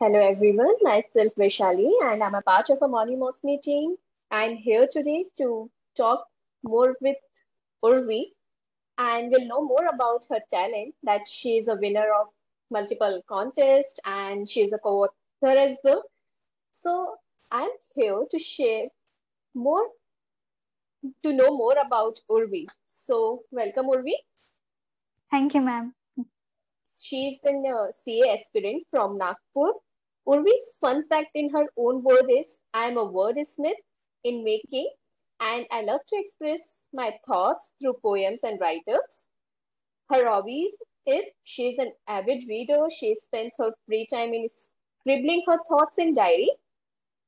Hello everyone, myself Vaishali and I'm a part of a Monimosmi team. I'm here today to talk more with Urvi and we'll know more about her talent that she's a winner of multiple contests and she's a co-author as well. So I'm here to share more to know more about Urvi. So welcome Urvi. Thank you, ma'am. She's an CA aspirant from Nagpur. Urvi's fun fact in her own word is I am a wordsmith in making and I love to express my thoughts through poems and writers. Her hobbies is she's an avid reader. She spends her free time in scribbling her thoughts in diary.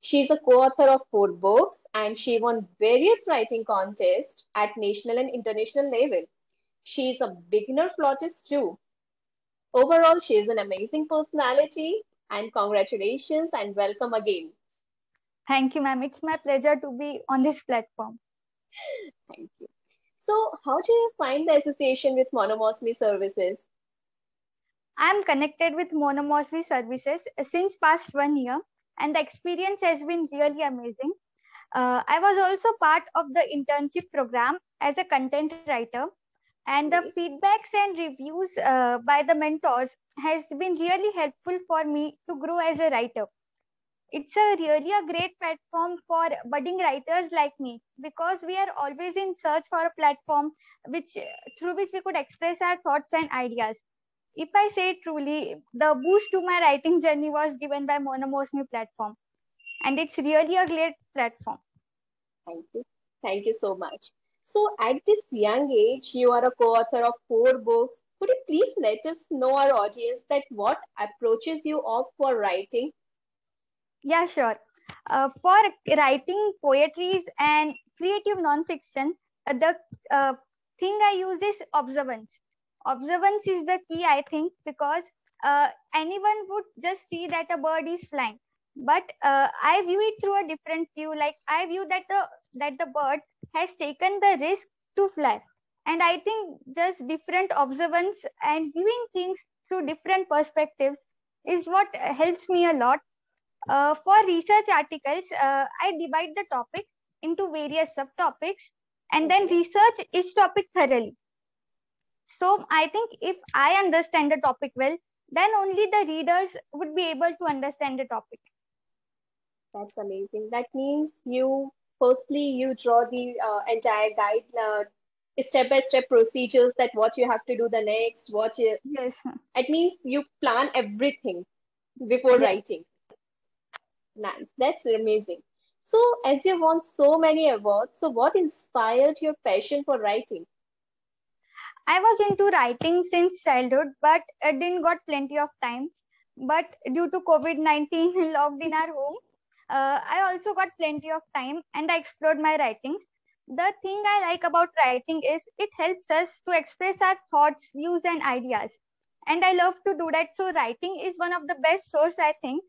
She's a co-author of 4 books and she won various writing contests at national and international level. She's a beginner flautist too. Overall, she is an amazing personality, and congratulations and welcome again. Thank you, ma'am. It's my pleasure to be on this platform. Thank you. So, how do you find the association with Monomosmi services? I'm connected with Monomosby services since past 1 year, and the experience has been really amazing. I was also part of the internship program as a content writer, and the Great. feedbacks and reviews by the mentors has been really helpful for me to grow as a writer. It's a really a great platform for budding writers like me because we are always in search for a platform which through which we could express our thoughts and ideas. If I say truly, the boost to my writing journey was given by Monomosmi platform, and it's really a great platform. Thank you. Thank you so much. So, at this young age, you are a co-author of 4 books. Could you please let us know our audience that what approaches you of for writing? Yeah, sure. For writing poetries and creative nonfiction, the uh, thing I use is observance. Observance is the key, I think, because anyone would just see that a bird is flying, but I view it through a different view. Like I view that the bird has taken the risk to fly, and I think just different observance and viewing things through different perspectives is what helps me a lot. For research articles, I divide the topic into various subtopics and then Okay. research each topic thoroughly. So I think if I understand the topic well, then only the readers would be able to understand the topic. That's amazing. That means firstly, you draw the entire guide, step-by-step procedures that what you have to do the next, Yes, it means you plan everything before yes. writing. Nice. That's amazing. So, as you won so many awards, so what inspired your passion for writing? I was into writing since childhood, but I didn't got plenty of time. But due to COVID-19 locked in our home, I also got plenty of time and I explored my writings. The thing I like about writing is it helps us to express our thoughts, views, and ideas. And I love to do that. So writing is one of the best source, I think.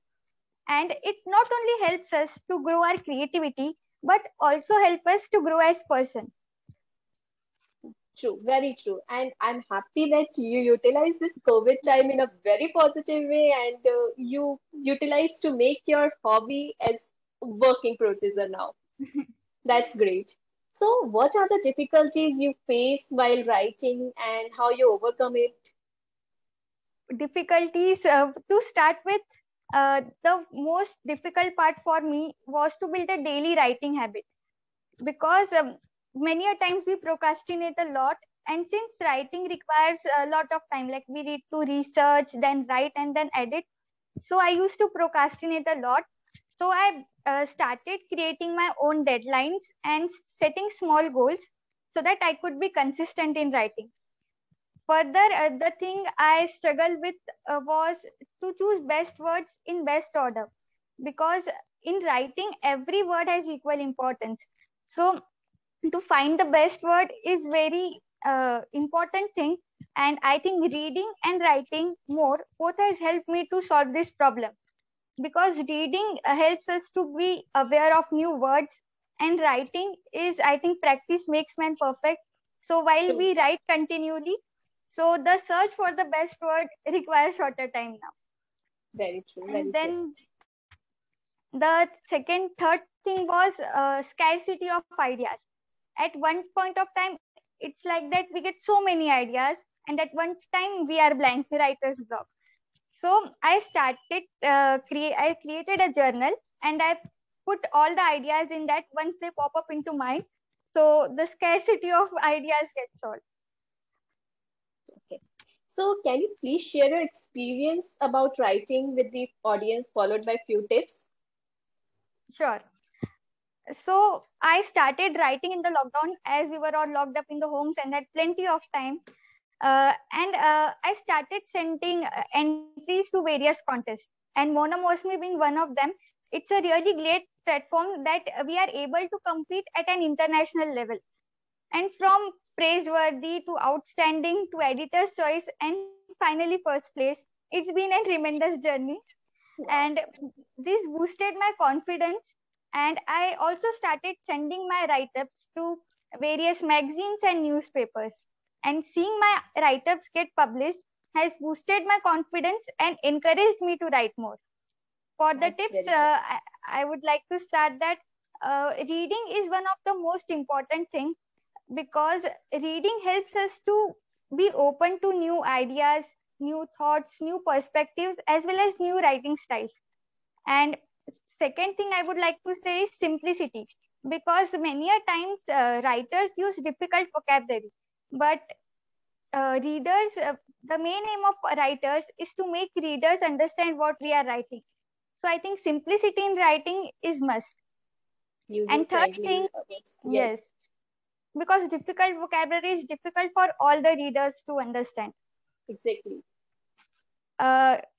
And it not only helps us to grow our creativity, but also help us to grow as person. True, very true. And I'm happy that you utilize this COVID time in a very positive way and you utilize to make your hobby as working processor now. That's great. So, what are the difficulties you face while writing and how you overcome it? Difficulties to start with, the most difficult part for me was to build a daily writing habit because many a times we procrastinate a lot, and since writing requires a lot of time, like we need to research, then write, and then edit, so I used to procrastinate a lot. So I started creating my own deadlines and setting small goals so that I could be consistent in writing. Further, the thing I struggled with was to choose best words in best order, because in writing every word has equal importance. So to find the best word is very important thing, and I think reading and writing more both has helped me to solve this problem, because reading helps us to be aware of new words, and writing is, I think, practice makes man perfect. So while True. we write continually, so the search for the best word requires shorter time now. Very true. And Very true. then the third thing was scarcity of ideas. At one point of time, it's like that we get so many ideas, and at one time we are blank, writer's block. So I started, I created a journal, and I put all the ideas in that. Once they pop up into mind, so the scarcity of ideas gets solved. Okay. So, can you please share your experience about writing with the audience, followed by few tips? Sure. So I started writing in the lockdown as we were all locked up in the homes and had plenty of time. And I started sending entries to various contests, and Monomosmi being one of them. It's a really great platform that we are able to compete at an international level. And from praiseworthy to outstanding to editor's choice and finally first place, it's been a tremendous journey. Wow. And this boosted my confidence. And I also started sending my write-ups to various magazines and newspapers, and seeing my write-ups get published has boosted my confidence and encouraged me to write more. For the That's tips, very good. I would like to start that reading is one of the most important things, because reading helps us to be open to new ideas, new thoughts, new perspectives, as well as new writing styles. And second thing I would like to say is simplicity, because many a times writers use difficult vocabulary, but the main aim of writers is to make readers understand what we are writing. So I think simplicity in writing is must. User And third friendly thing, words. yes, Yes. because difficult vocabulary is difficult for all the readers to understand. Exactly.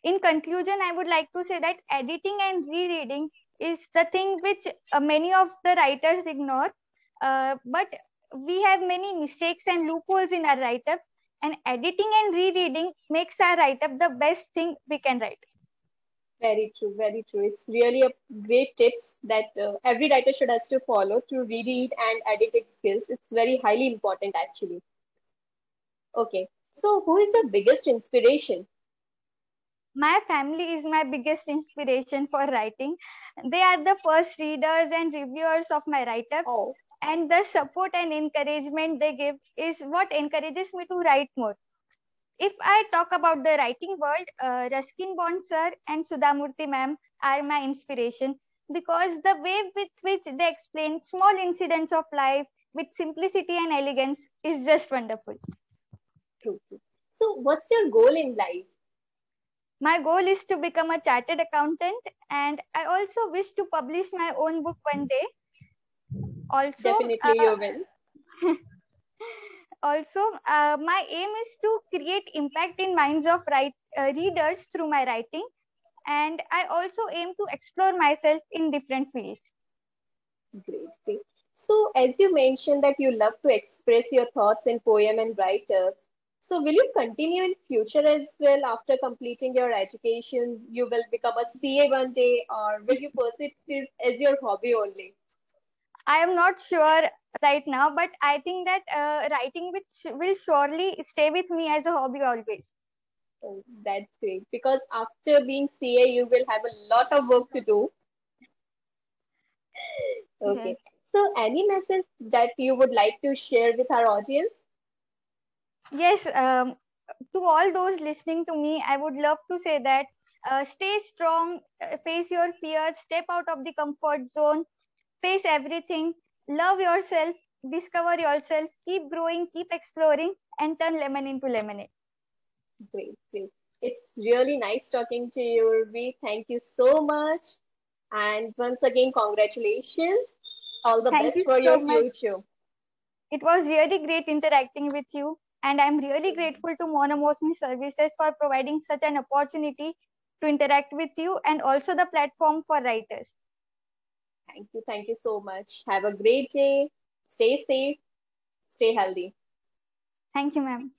In conclusion, I would like to say that editing and rereading is the thing which many of the writers ignore. But we have many mistakes and loopholes in our write-ups, and editing and rereading makes our write-up the best thing we can write. Very true. Very true. It's really a great tips that every writer should has to follow to reread and edit its skills. It's very highly important actually. Okay. So, who is the biggest inspiration? My family is my biggest inspiration for writing. They are the first readers and reviewers of my write-ups, Oh, and the support and encouragement they give is what encourages me to write more. If I talk about the writing world, Ruskin Bond sir and Sudhamurthy ma'am are my inspiration, because the way with which they explain small incidents of life with simplicity and elegance is just wonderful. true, true. So, what's your goal in life? My goal is to become a chartered accountant, and I also wish to publish my own book one day. Also, Definitely you will. my aim is to create impact in minds of readers through my writing, and I also aim to explore myself in different fields. Great, great. So, as you mentioned that you love to express your thoughts in poem and write-ups, so will you continue in future as well after completing your education? You will become a CA one day, or will you pursue this as your hobby only? I am not sure right now, but I think that writing which will surely stay with me as a hobby always. Oh, that's great. Because after being CA, you will have a lot of work to do. Yes. Okay. So, any message that you would like to share with our audience? Yes, to all those listening to me, I would love to say that stay strong, face your fears, step out of the comfort zone, face everything, love yourself, discover yourself, keep growing, keep exploring, and turn lemon into lemonade. Great, great. It's really nice talking to you, Urvi. Thank you so much. And once again, congratulations. All the Thank best you for so your much. future. It was really great interacting with you, and I'm really grateful to Monomosmi Services for providing such an opportunity to interact with you, and also the platform for writers. Thank you. Thank you so much. Have a great day. Stay safe. Stay healthy. Thank you, ma'am.